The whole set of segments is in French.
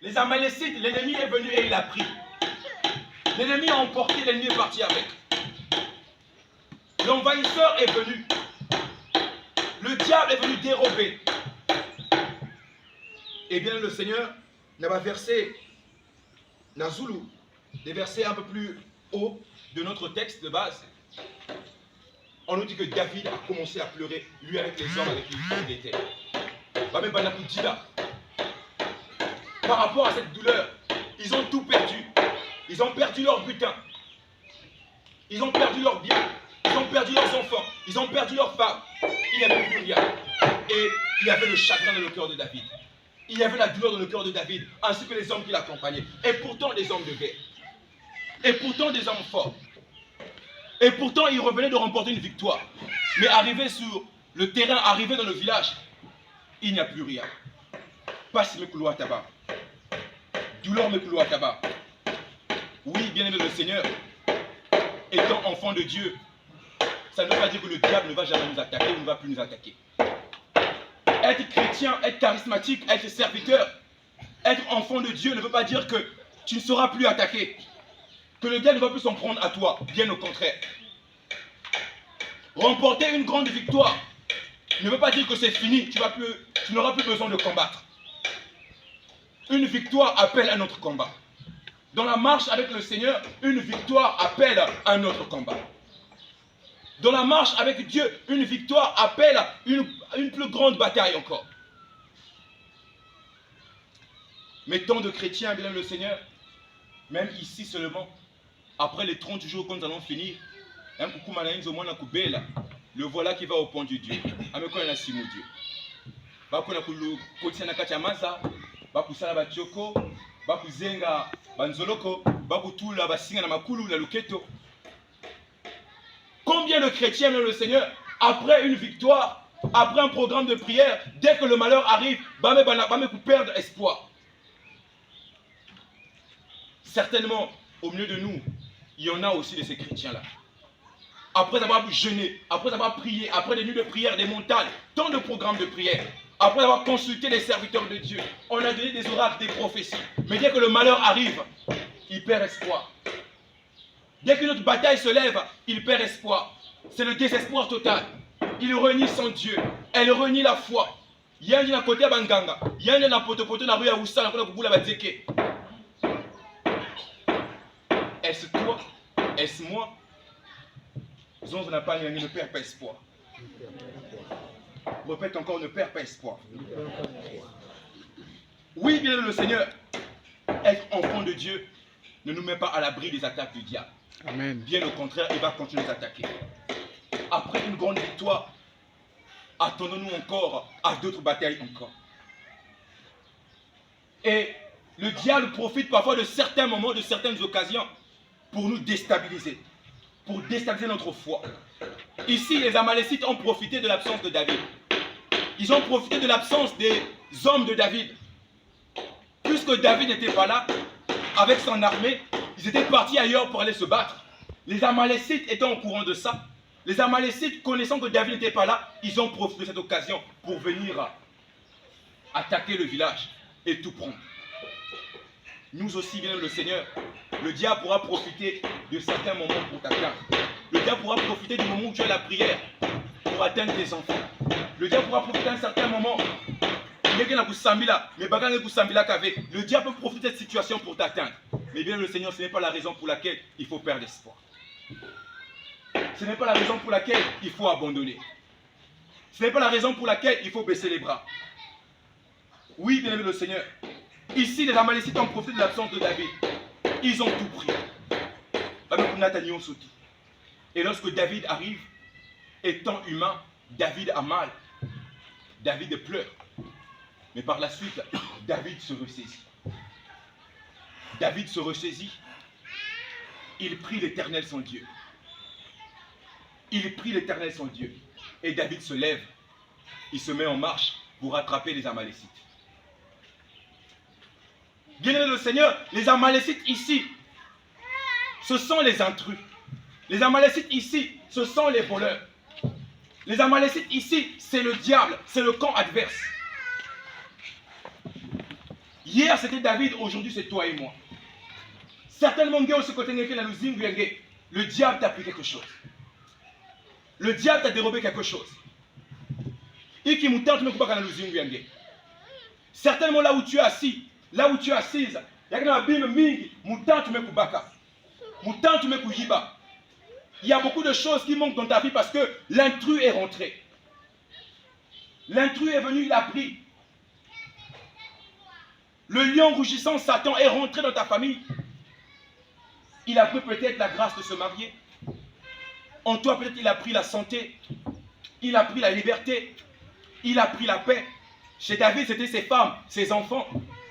Les Amalécites, l'ennemi est venu et il a pris. L'ennemi a emporté, l'ennemi est parti avec. L'envahisseur est venu. Le diable est venu dérober. Eh bien, le Seigneur n'a versé Nazulu, des versets un peu plus haut de notre texte de base. On nous dit que David a commencé à pleurer, lui avec les hommes avec qui il était. Par rapport à cette douleur, ils ont tout perdu. Ils ont perdu leur butin. Ils ont perdu leurs biens. Ils ont perdu leurs enfants. Ils ont perdu leurs femmes. Il n'y avait plus rien. Et il y avait le chagrin dans le cœur de David. Il y avait la douleur dans le cœur de David, ainsi que les hommes qui l'accompagnaient. Et pourtant des hommes de guerre. Et pourtant des hommes forts. Et pourtant il revenait de remporter une victoire. Mais arrivé sur le terrain, arrivé dans le village, il n'y a plus rien. Passe mes couloirs tabac. Douleur mes couloirs tabac. Oui, bien aimé le Seigneur, étant enfant de Dieu, ça ne veut pas dire que le diable ne va jamais nous attaquer ou ne va plus nous attaquer. Être chrétien, être charismatique, être serviteur, être enfant de Dieu ne veut pas dire que tu ne seras plus attaqué. Que le diable ne va plus s'en prendre à toi. Bien au contraire. Remporter une grande victoire ne veut pas dire que c'est fini. Tu n'auras plus besoin de combattre. Une victoire appelle un autre combat. Dans la marche avec le Seigneur, une victoire appelle un autre combat. Dans la marche avec Dieu, une victoire appelle une plus grande bataille encore. Mais tant de chrétiens, bien le Seigneur, même ici seulement, après les 30 jours quand nous allons finir, le voilà qui va au pont du Dieu. Dieu. Bakusala bachoko, bakuzenga banzoloko, bakutula basinga na makulu la luketo. Combien de chrétiens aiment le Seigneur après une victoire, après un programme de prière, dès que le malheur arrive, bame perdre espoir. Certainement, au milieu de nous, il y en a aussi de ces chrétiens-là. Après avoir jeûné, après avoir prié, après des nuits de prière, des montagnes, tant de programmes de prière, après avoir consulté les serviteurs de Dieu, on a donné des oracles, des prophéties. Mais dès que le malheur arrive, il perd espoir. Dès que notre bataille se lève, il perd espoir. C'est le désespoir total. Il renie son Dieu. Elle renie la foi. Yandi na côté banganga, yandi na poto na rue ya Oussa na kubula bateke. Est-ce toi? Est-ce moi? Zonzo n'a pas gagné, ne perd pas espoir. Répète encore, ne perds pas espoir. Oui, bien le Seigneur, être enfant de Dieu ne nous met pas à l'abri des attaques du diable. Amen. Bien au contraire, il va continuer de nous attaquer. Après une grande victoire, attendons-nous encore à d'autres batailles encore. Et le diable profite parfois de certains moments, de certaines occasions pour nous déstabiliser, pour déstabiliser notre foi. Ici, les Amalécites ont profité de l'absence de David. Ils ont profité de l'absence des hommes de David. Puisque David n'était pas là, avec son armée, ils étaient partis ailleurs pour aller se battre. Les Amalécites étant au courant de ça, les Amalécites, connaissant que David n'était pas là, ils ont profité de cette occasion pour venir attaquer le village et tout prendre. Nous aussi, bien le Seigneur, le diable pourra profiter de certains moments pour t'atteindre. Le diable pourra profiter du moment où tu as la prière pour atteindre tes enfants. Le diable pourra profiter d'un certain moment. Le diable peut profiter de cette situation pour t'atteindre. Mais bien le Seigneur, ce n'est pas la raison pour laquelle il faut perdre espoir. Ce n'est pas la raison pour laquelle il faut abandonner. Ce n'est pas la raison pour laquelle il faut baisser les bras. Oui, bien aimé le Seigneur. Ici, les Amalécites ont profité de l'absence de David. Ils ont tout pris. Et lorsque David arrive, étant humain, David a mal. David pleure. Mais par la suite, David se ressaisit. David se ressaisit. Il prie l'Éternel son Dieu. Il prie l'Éternel son Dieu. Et David se lève. Il se met en marche pour rattraper les Amalécites. Bien-aimé le Seigneur, les Amalécites ici, ce sont les intrus. Les Amalécites ici, ce sont les voleurs. Les Amalécites ici, c'est le diable, c'est le camp adverse. Hier c'était David, aujourd'hui c'est toi et moi. Certainement, le diable t'a pris quelque chose. Le diable t'a dérobé quelque chose. Certainement là où tu es assis, là où tu es assise, il y a beaucoup de choses qui manquent dans ta vie parce que l'intrus est rentré. L'intrus est venu, il a pris. Le lion rougissant, Satan, est rentré dans ta famille. Il a pris peut-être la grâce de se marier. En toi, peut-être il a pris la santé. Il a pris la liberté. Il a pris la paix. Chez David, c'était ses femmes, ses enfants,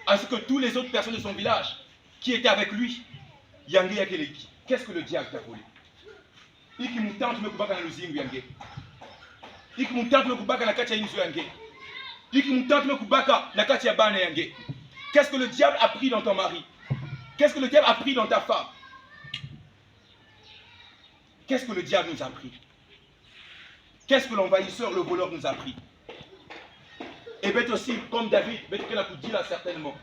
ainsi que toutes les autres personnes de son village qui étaient avec lui. Qu'est-ce que le diable t'a volé? Qu'est-ce que le diable a pris dans ton mari? Qu'est-ce que le diable a pris dans ta femme? Qu'est-ce que le diable nous a pris? Qu'est-ce que l'envahisseur, le voleur nous a pris? Et bête aussi, comme David, bête que la coup dit là certainement.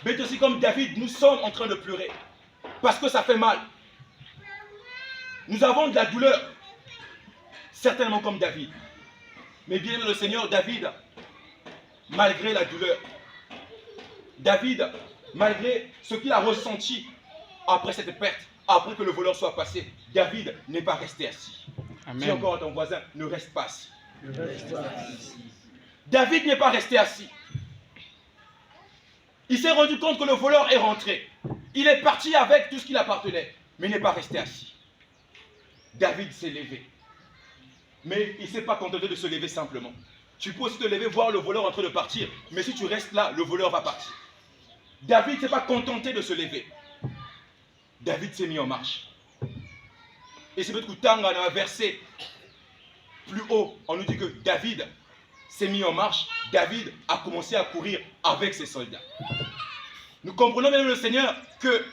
Bête aussi comme David, nous sommes en train de pleurer. Parce que ça fait mal. Nous avons de la douleur. Certainement comme David. Mais bien le Seigneur, David, malgré la douleur, David, malgré ce qu'il a ressenti après cette perte, après que le voleur soit passé, David n'est pas resté assis. Amen. Dis encore à ton voisin, ne reste pas assis. Ne reste pas assis. David n'est pas resté assis. Il s'est rendu compte que le voleur est rentré. Il est parti avec tout ce qui appartenait, mais il n'est pas resté assis. David s'est levé. Mais il ne s'est pas contenté de se lever simplement. Tu peux aussi te lever, voir le voleur en train de partir, mais si tu restes là, le voleur va partir. David ne s'est pas contenté de se lever. David s'est mis en marche. Et c'est peut-être que dans un verset plus haut, on nous dit que David s'est mis en marche. David a commencé à courir avec ses soldats. Nous comprenons même le Seigneur que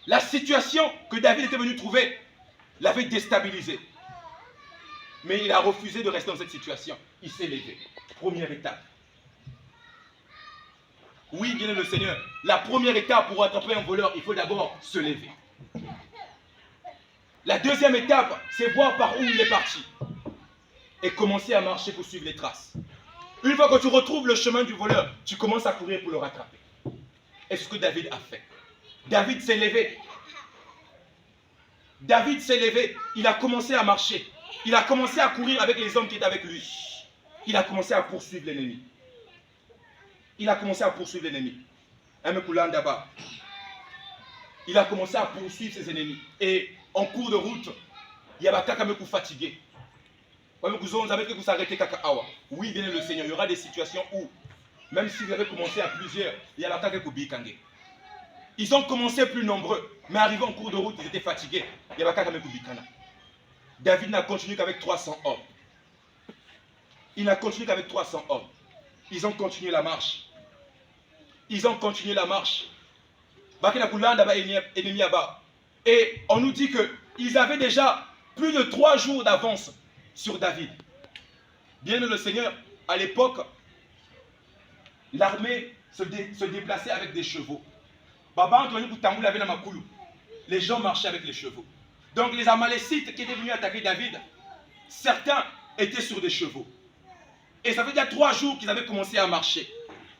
la situation que David était venu trouver l'avait déstabilisé. Mais il a refusé de rester dans cette situation. Il s'est levé. Première étape. Oui, bien le Seigneur, la première étape pour attraper un voleur, il faut d'abord se lever. La deuxième étape, c'est voir par où il est parti. Et commencer à marcher pour suivre les traces. Une fois que tu retrouves le chemin du voleur, tu commences à courir pour le rattraper. Et c'est ce que David a fait. David s'est levé. David s'est levé. Il a commencé à marcher. Il a commencé à courir avec les hommes qui étaient avec lui. Il a commencé à poursuivre l'ennemi. Il a commencé à poursuivre l'ennemi. Il a commencé à poursuivre ses ennemis. Et en cours de route, il y avait quelqu'un qui fatigué. Oui, bien le Seigneur, il y aura des situations où, même si vous avez commencé à plusieurs, il y a quelqu'un qui bikangé. Ils ont commencé plus nombreux, mais arrivés en cours de route, ils étaient fatigués. Il y avait quelqu'un qui bikangé. David n'a continué qu'avec 300 hommes. Il n'a continué qu'avec 300 hommes. Ils ont continué la marche. Ils ont continué la marche. Et on nous dit qu'ils avaient déjà plus de 3 jours d'avance sur David. Bien le Seigneur, à l'époque, l'armée se déplaçait avec des chevaux. Les gens marchaient avec les chevaux. Donc les Amalécites qui étaient venus attaquer David, certains étaient sur des chevaux. Et ça fait déjà 3 jours qu'ils avaient commencé à marcher.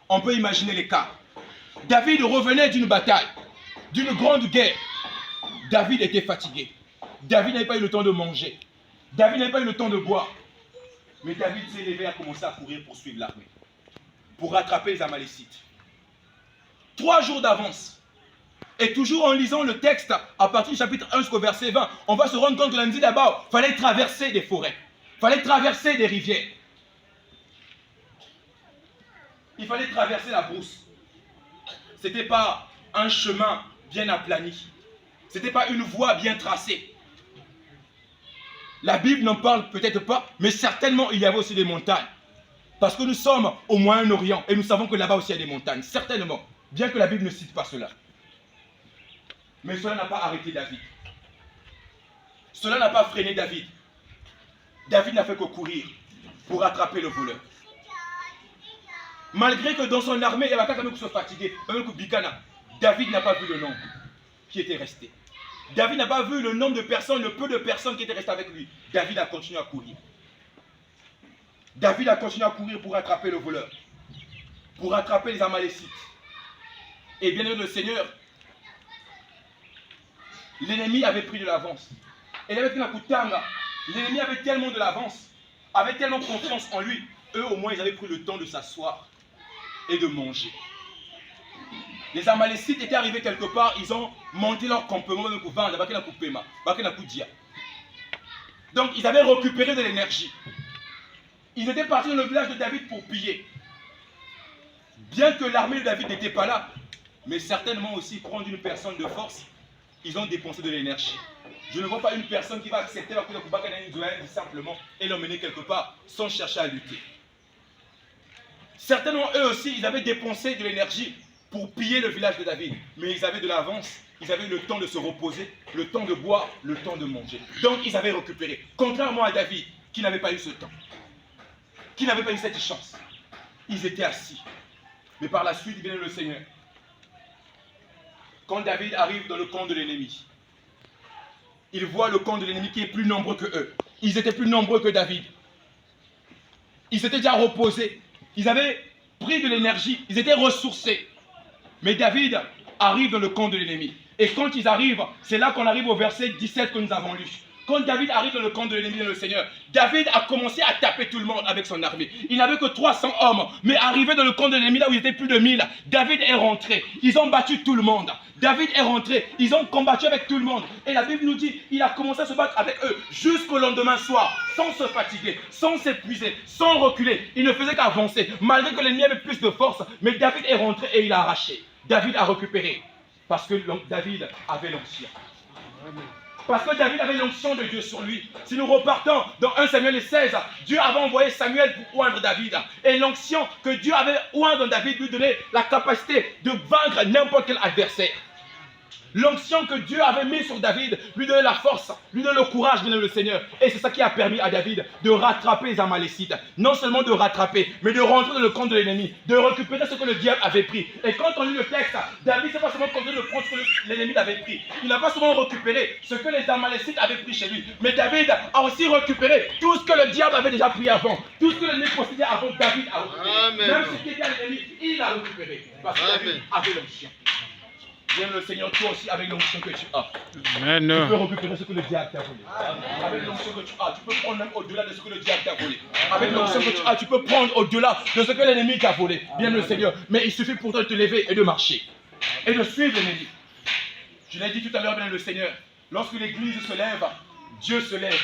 On peut imaginer les cas. David revenait d'une bataille, d'une grande guerre. David était fatigué. David n'avait pas eu le temps de manger. David n'avait pas eu le temps de boire. Mais David s'est levé et a commencé à courir pour suivre l'armée. Pour rattraper les Amalécites. 3 jours d'avance. Et toujours en lisant le texte, à partir du chapitre 1 jusqu'au verset 20, on va se rendre compte que l'on dit d'abord, il fallait traverser des forêts. Il fallait traverser des rivières. Il fallait traverser la brousse. Ce n'était pas un chemin bien aplani. Ce n'était pas une voie bien tracée. La Bible n'en parle peut-être pas, mais certainement il y avait aussi des montagnes. Parce que nous sommes au Moyen-Orient et nous savons que là-bas aussi il y a des montagnes. Certainement, bien que la Bible ne cite pas cela. Mais cela n'a pas arrêté David. Cela n'a pas freiné David. David n'a fait que courir pour attraper le voleur. Malgré que dans son armée, il y avait quand même se fatiguer, même Bikana, David n'a pas vu le nombre qui était resté. David n'a pas vu le nombre de personnes, le peu de personnes qui étaient restées avec lui. David a continué à courir. David a continué à courir pour attraper le voleur, pour attraper les Amalécites. Et bien aimé le Seigneur, l'ennemi avait pris de l'avance. Et l'ennemi avait tellement de l'avance, avait tellement confiance en lui. Eux au moins ils avaient pris le temps de s'asseoir et de manger. Les Amalécites étaient arrivés quelque part, ils ont monté leur campement, donc ils avaient récupéré de l'énergie. Ils étaient partis dans le village de David pour piller. Bien que l'armée de David n'était pas là, mais certainement aussi prendre une personne de force, ils ont dépensé de l'énergie. Je ne vois pas une personne qui va accepter la simplement et l'emmener quelque part sans chercher à lutter. Certainement eux aussi, ils avaient dépensé de l'énergie pour piller le village de David. Mais ils avaient de l'avance, ils avaient le temps de se reposer, le temps de boire, le temps de manger. Donc ils avaient récupéré. Contrairement à David, qui n'avait pas eu ce temps, qui n'avait pas eu cette chance. Ils étaient assis. Mais par la suite, vient le Seigneur. Quand David arrive dans le camp de l'ennemi, il voit le camp de l'ennemi qui est plus nombreux que eux. Ils étaient plus nombreux que David. Ils s'étaient déjà reposés. Ils avaient pris de l'énergie. Ils étaient ressourcés. Mais David arrive dans le camp de l'ennemi. Et quand ils arrivent, c'est là qu'on arrive au verset 17 que nous avons lu. Quand David arrive dans le camp de l'ennemi de le Seigneur, David a commencé à taper tout le monde avec son armée. Il n'avait que 300 hommes, mais arrivé dans le camp de l'ennemi, là où il était plus de 1000, David est rentré. Ils ont battu tout le monde. David est rentré. Ils ont combattu avec tout le monde. Et la Bible nous dit, il a commencé à se battre avec eux jusqu'au lendemain soir, sans se fatiguer, sans s'épuiser, sans reculer. Il ne faisait qu'avancer, malgré que l'ennemi avait plus de force. Mais David est rentré et il a arraché. David a récupéré, parce que David avait l'onction. Parce que David avait l'onction de Dieu sur lui. Si nous repartons dans 1 Samuel 16, Dieu avait envoyé Samuel pour oindre David. Et l'onction que Dieu avait oint dans David lui donnait la capacité de vaincre n'importe quel adversaire. L'onction que Dieu avait mise sur David lui donnait la force, lui donnait le courage de le Seigneur. Et c'est ça qui a permis à David de rattraper les Amalécites. Non seulement de rattraper, mais de rentrer dans le camp de l'ennemi, de récupérer ce que le diable avait pris. Et quand on lit le texte, David, c'est pas seulement continué de prendre ce que l'ennemi avait pris. Il n'a pas seulement récupéré ce que les Amalécites avaient pris chez lui, mais David a aussi récupéré tout ce que le diable avait déjà pris avant. Tout ce que l'ennemi possédait avant, David a récupéré. Amen. Même ce qui était à l'ennemi, il a récupéré. Parce que David avait l'onction. Viens le Seigneur, toi aussi, avec l'onction que tu as. Amen. Tu peux récupérer ce que le diable t'a volé. Avec l'onction que tu as, tu peux prendre même au-delà de ce que le diable t'a volé. Avec l'onction que tu as, tu peux prendre au-delà de ce que l'ennemi t'a volé. Bien le Seigneur. Mais il suffit pour toi de te lever et de marcher. Et de suivre l'ennemi. Je l'ai dit tout à l'heure, bien le Seigneur. Lorsque l'église se lève, Dieu se lève.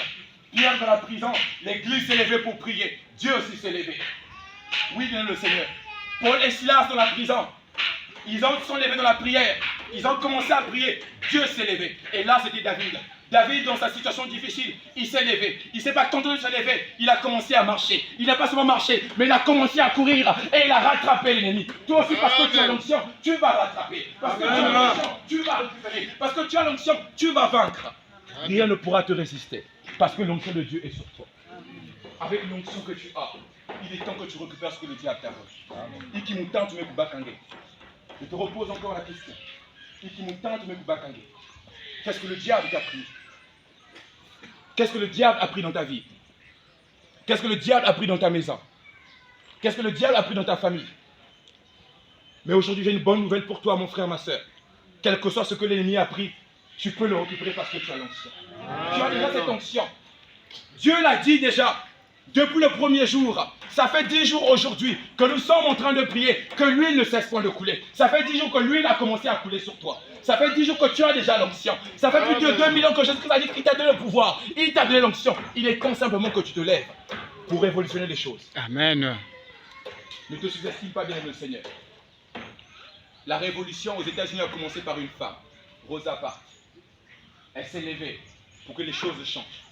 Pierre dans la prison, l'église s'est levée pour prier. Dieu aussi s'est levé. Oui, bien le Seigneur. Paul et Silas dans la prison. Ils sont levés dans la prière. Ils ont commencé à prier. Dieu s'est levé. Et là, c'était David. David, dans sa situation difficile, il s'est levé. Il ne s'est pas contenté de se lever. Il a commencé à marcher. Il n'a pas seulement marché, mais il a commencé à courir. Et il a rattrapé l'ennemi. Toi aussi, parce que tu as l'onction, tu vas rattraper. Parce que tu as l'onction, tu vas récupérer. Parce que tu as l'onction, tu vas vaincre. Rien ne pourra te résister. Parce que l'onction de Dieu est sur toi. Avec l'onction que tu as, il est temps que tu récupères ce que le diable t'a volé. Je te repose encore la question. Qu'est-ce que le diable t'a pris? Qu'est-ce que le diable a pris dans ta vie? Qu'est-ce que le diable a pris dans ta maison? Qu'est-ce que le diable a pris dans ta famille? Mais aujourd'hui, j'ai une bonne nouvelle pour toi, mon frère, ma soeur. Quel que soit ce que l'ennemi a pris, tu peux le récupérer parce que tu as l'onction. Tu as déjà cette onction. Dieu l'a dit déjà. Depuis le premier jour, ça fait 10 jours aujourd'hui que nous sommes en train de prier, que l'huile ne cesse point de couler. Ça fait 10 jours que l'huile a commencé à couler sur toi. Ça fait 10 jours que tu as déjà l'onction. Ça fait plus de 2000 ans que Jésus-Christ a dit qu'il t'a donné le pouvoir. Il t'a donné l'onction. Il est temps simplement que tu te lèves pour révolutionner les choses. Amen. Ne te sous-estime pas, bien le Seigneur. La révolution aux États-Unis a commencé par une femme, Rosa Parks. Elle s'est levée pour que les choses changent.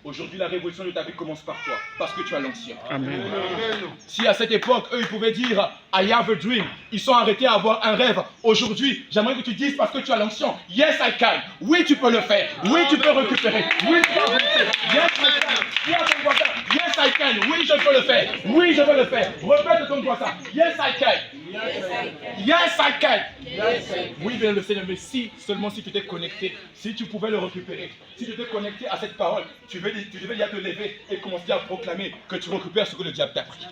Aujourd'hui, la révolution de ta vie commence par toi, parce que tu as l'onction. Si à cette époque, eux, ils pouvaient dire, I have a dream. Ils sont arrêtés à avoir un rêve. Aujourd'hui, j'aimerais que tu dises parce que tu as l'onction. Yes, I can. Oui, tu peux le faire. Oui, tu peux récupérer. Oui, tu peux avancer. Yes, I can. Dis à ton voisin. Yes, I can. Oui, je peux le faire. Oui, je peux le faire. Répète ton voisin. Yes, I can. Yes, I can. Oui, bien le Seigneur, mais seulement si tu t'es connecté, si tu pouvais le récupérer, si tu t'es connecté à cette parole, tu devais déjà te lever et commencer à proclamer que tu récupères ce que le diable t'a pris.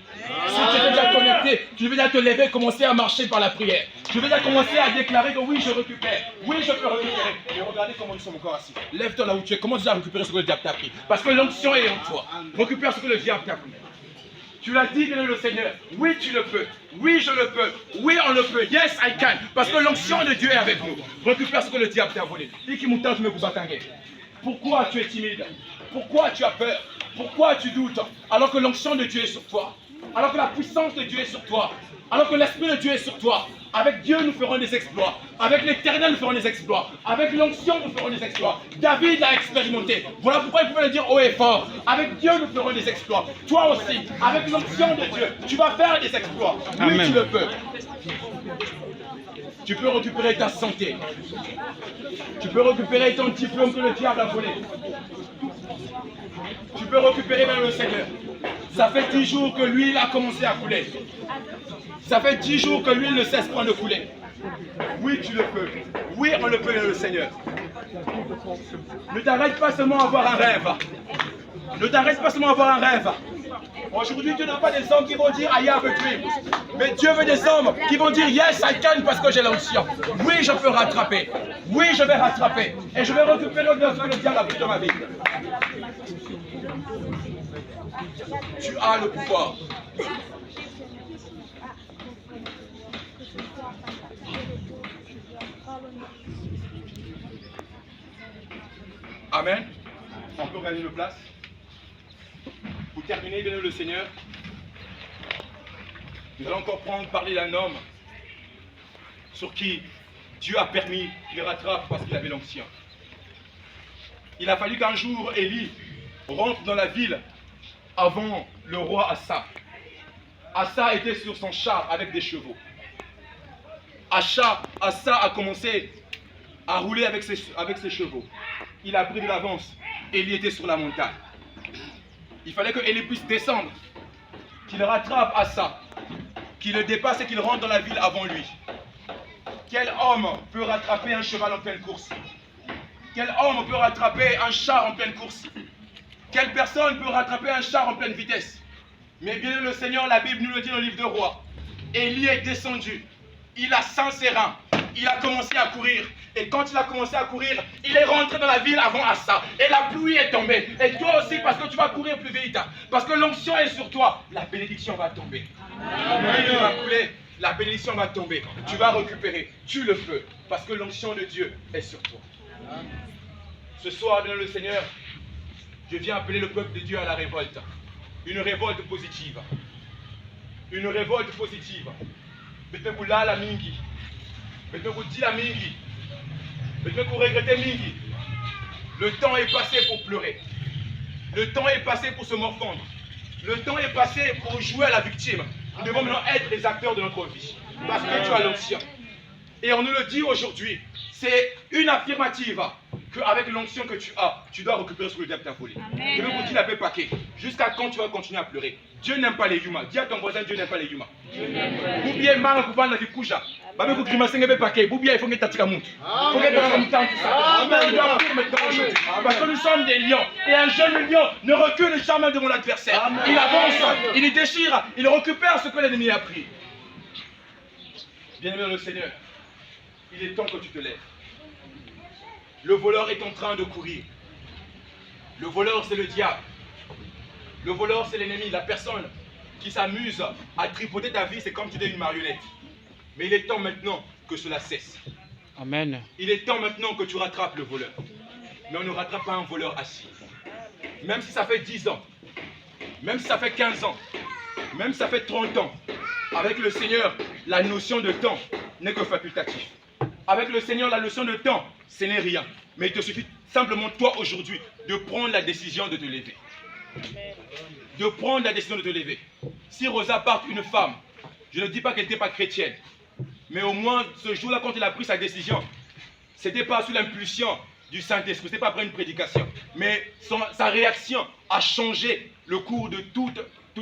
Si tu es déjà connecté, tu devais déjà te lever et commencer à marcher par la prière. Tu devais déjà commencer à déclarer que oui, je récupère. Oui, je peux récupérer. Et regardez comment nous sommes encore assis. Lève-toi là où tu es. Commence déjà à récupérer ce que le diable t'a pris. Parce que l'onction est en toi. Récupère ce que le diable t'a pris. Tu l'as dit, bien le Seigneur. Oui, tu le peux. Oui, je le peux. Oui, on le peut. Yes, I can. Parce que l'onction de Dieu est avec nous. Récupère ce que le diable t'a volé. Pourquoi tu es timide? Pourquoi tu as peur? Pourquoi tu doutes? Alors que l'onction de Dieu est sur toi. Alors que la puissance de Dieu est sur toi. Alors que l'Esprit de Dieu est sur toi. Avec Dieu, nous ferons des exploits. Avec l'Éternel, nous ferons des exploits. Avec l'onction, nous ferons des exploits. David l'a expérimenté. Voilà pourquoi il pouvait le dire haut et fort. Avec Dieu, nous ferons des exploits. Toi aussi, avec l'onction de Dieu, tu vas faire des exploits. Oui, tu le peux. Tu peux récupérer ta santé. Tu peux récupérer ton diplôme que le diable a volé. Tu peux récupérer même le Seigneur. Ça fait 10 jours que l'huile a commencé à couler. Ça fait 10 jours que l'huile ne cesse point de couler. Oui, tu le peux. Oui, on le peut, le Seigneur. Ne t'arrête pas seulement à avoir un rêve. Ne t'arrête pas seulement à avoir un rêve. Aujourd'hui, Dieu n'a pas des hommes qui vont dire I have a dream. Mais Dieu veut des hommes qui vont dire Yes, I can parce que j'ai l'onction. Oui, je peux rattraper. Oui, je vais rattraper. Et je vais récupérer ce que le diable a pris dans ma vie. Tu as le pouvoir. Amen. On peut gagner une place. Pour terminer, bien le Seigneur, nous allons encore parler d'un homme sur qui Dieu a permis qu'il rattrape parce qu'il avait l'onction. Il a fallu qu'un jour Élie rentre dans la ville avant le roi Asa. Asa était sur son char avec des chevaux. Asa a commencé à rouler avec ses chevaux. Il a pris de l'avance. Élie était sur la montagne. Il fallait que Élie puisse descendre, qu'il rattrape Asa, qu'il le dépasse et qu'il rentre dans la ville avant lui. Quel homme peut rattraper un cheval en pleine course? Quel homme peut rattraper un char en pleine course? Quelle personne peut rattraper un char en pleine vitesse? Mais bien le Seigneur, la Bible nous le dit dans le livre de Rois. Élie est descendu, il a 100 sérins, il a commencé à courir. Et quand il a commencé à courir, il est rentré dans la ville avant Asa. Et la pluie est tombée. Et toi aussi, parce que tu vas courir plus vite, parce que l'onction est sur toi, la bénédiction va tomber. La pluie va couler, la bénédiction va tomber. Tu vas récupérer, tu le peux, parce que l'onction de Dieu est sur toi. Ce soir, bien le Seigneur, je viens appeler le peuple de Dieu à la révolte. Une révolte positive. Une révolte positive. Mettez-vous là la mingi. Mettez-vous dit la mingi. Mettez-vous regretter mingi. Le temps est passé pour pleurer. Le temps est passé pour se morfondre. Le temps est passé pour jouer à la victime. Nous devons maintenant être les acteurs de notre vie. Parce que tu as l'onction. Et on nous le dit aujourd'hui. C'est une affirmative qu'avec l'onction que tu as, tu dois récupérer ce que le diable t'a volé. Je vais vous dire la paix paquet. Jusqu'à quand tu vas continuer à pleurer? Dieu n'aime pas les humains. Dis à ton voisin, Dieu n'aime pas les humains. Ou bien, il faut que tu t'attires à monter. Il faut que tu parce que nous sommes des lions. Et un jeune lion ne recule jamais devant l'adversaire. Il avance, il y déchire, il récupère ce que l'ennemi a pris. Bien-aimé le Seigneur, il est temps que tu te lèves. Le voleur est en train de courir. Le voleur, c'est le diable. Le voleur, c'est l'ennemi, la personne qui s'amuse à tripoter ta vie, c'est comme si tu étais une marionnette. Mais il est temps maintenant que cela cesse. Amen. Il est temps maintenant que tu rattrapes le voleur. Mais on ne rattrape pas un voleur assis. Même si ça fait 10 ans, même si ça fait 15 ans, même si ça fait 30 ans, avec le Seigneur, la notion de temps n'est que facultative. Avec le Seigneur, la notion de temps, ce n'est rien. Mais il te suffit simplement, toi, aujourd'hui, de prendre la décision de te lever. De prendre la décision de te lever. Si Rosa part une femme, Je ne dis pas qu'elle n'était pas chrétienne. Mais au moins, ce jour-là, quand elle a pris sa décision, ce n'était pas sous l'impulsion du Saint-Esprit, ce n'était pas après une prédication. Mais sa réaction a changé le cours de tout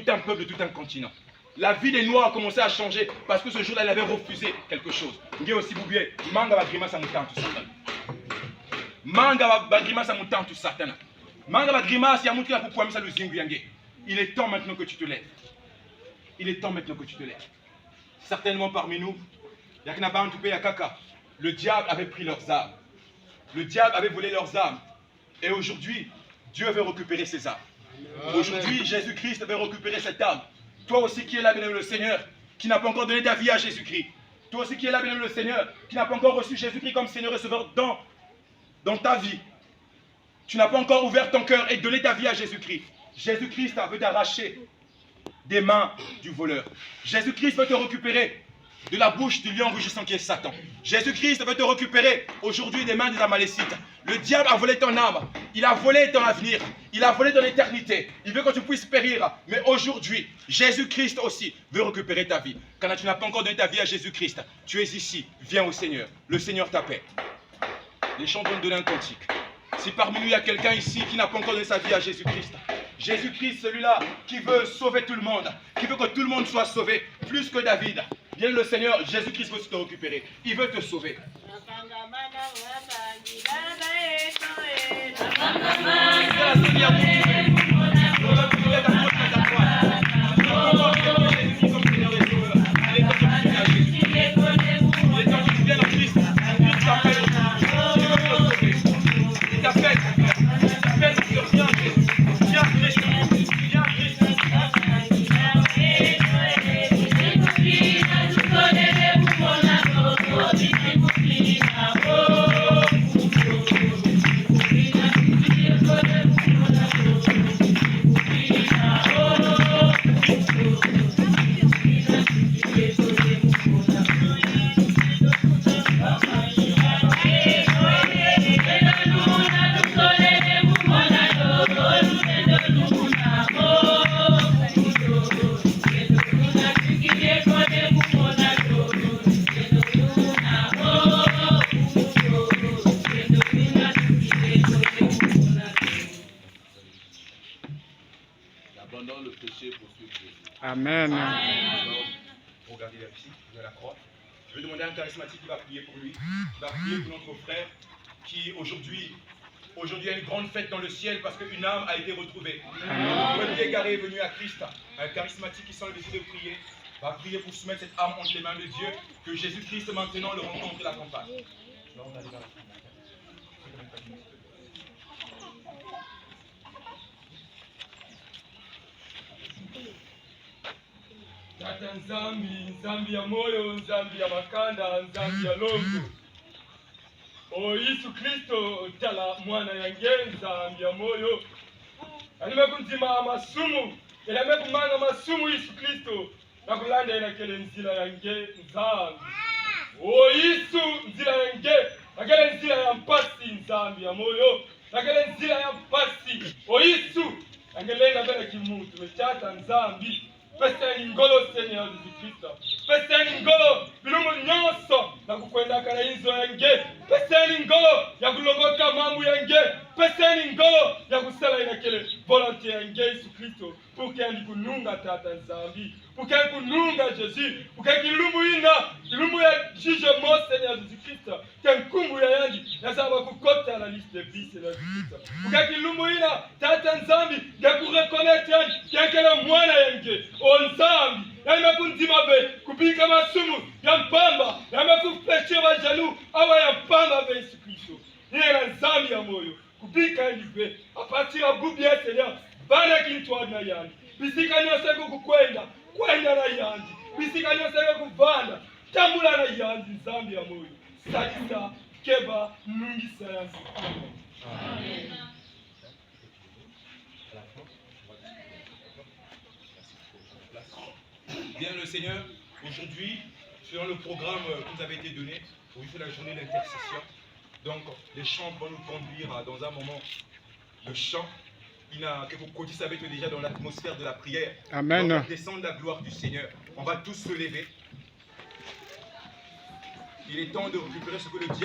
un peuple, de tout un continent. La vie des Noirs a commencé à changer parce que ce jour-là, elle avait refusé quelque chose. Ndiye aussi boubier, manga va grimace à moutantu satana. Manga va grimace à moutantu satana. Manga va grimace à moutantu pour pouvoir le zingu yangue. Il est temps maintenant que tu te lèves. Il est temps maintenant que tu te lèves. Certainement parmi nous, Yaknaba Antoupé Yakaka, le diable avait pris leurs âmes. Le diable avait volé leurs âmes. Et aujourd'hui, Dieu veut récupérer ses âmes. Aujourd'hui, Jésus-Christ veut récupérer cette âme. Toi aussi qui es là, bien-aimé le Seigneur, qui n'a pas encore donné ta vie à Jésus-Christ. Toi aussi qui es là, bien-aimé le Seigneur, qui n'a pas encore reçu Jésus-Christ comme Seigneur et Sauveur dans ta vie. Tu n'as pas encore ouvert ton cœur et donné ta vie à Jésus-Christ. Jésus-Christ veut t'arracher des mains du voleur. Jésus-Christ veut te récupérer de la bouche du lion rugissant qui est Satan. Jésus-Christ veut te récupérer aujourd'hui des mains des Amalécites. Le diable a volé ton âme, il a volé ton avenir, il a volé ton éternité. Il veut que tu puisses périr. Mais aujourd'hui, Jésus-Christ aussi veut récupérer ta vie. Quand tu n'as pas encore donné ta vie à Jésus-Christ, tu es ici, viens au Seigneur. Le Seigneur t'appelle. Les chants vont donner un cantique. Si parmi nous il y a quelqu'un ici qui n'a pas encore donné sa vie à Jésus-Christ, Jésus-Christ, celui-là qui veut sauver tout le monde, qui veut que tout le monde soit sauvé, plus que David. Bien le Seigneur, Jésus-Christ veut te récupérer. Il veut te sauver. Amen. Regardez la psy de la croix. Je vais demander à un charismatique qui va prier pour lui, qui va prier pour notre frère qui aujourd'hui a une grande fête dans le ciel parce qu'une âme a été retrouvée. Le premier égaré est venu à Christ. Un charismatique qui sent le désir de prier va prier pour soumettre cette âme entre les mains de Dieu, que Jésus-Christ maintenant le rencontre et l'accompagne. Tata Nzambi, Nzambi ya moyo, Nzambi ya makanda, Nzambi ya longo. O Yesu Kristo, tala mwana yange, Nzambi ya moyo. Anime kunzima amasumu, elame kumanga amasumu Yesu Kristo. Nakulanda inakele nzila yange, Nzambi. O Yesu, nzila yange, nakele nzila ya mpasi, Nzambi ya moyo. Nakele nzila ya mpasi, o Yesu. Angelenga bela kimuntu, mechata Nzambi. Pesa ngolo Seigneur Jésus-Christ. Pesa ngolo bilumu nyonso na kukwenda kana inzo yange. Pesa ngolo ya kulongoka mambo yange. Pesa ngolo ya kusala inakele volonté yange Yesu Kristo. Pour qu'il kununga tata Nzambi. Pour qu'il kununga Jésus. Pour qu'il kilumu ina kilumu ya jugement Seigneur Jésus-Christ. Kenkumbu ya yangi na saba kukota la liste de vie Seigneur Jésus-Christ. Pour qu'il kilumu ina tata Nzambi ya kureconnaître yangi yakela mwana yange. Nzambi yalime kunzima be kupika masumu ya mpamba yalime kufleshia wajalu awa ya mpamba be Yesu Kristo. Niye na Nzambi ya moyo kupika yangi be apatira bubi ya Seigneur bana kintwa na yangi bisika nyosego kukwenda kwenda na yangi bisika nyosego kuvanda tambula na yangi Nzambi ya moyo sakisa keba nungisa yangi. Amen. Bien le Seigneur, aujourd'hui, selon le programme qui nous avait été donné, aujourd'hui c'est la journée d'intercession. Donc les chants vont nous conduire dans un moment de chant. que vous connaissez déjà dans l'atmosphère de la prière. Amen. On va faire descendre la gloire du Seigneur. On va tous se lever. Il est temps de récupérer ce que le diable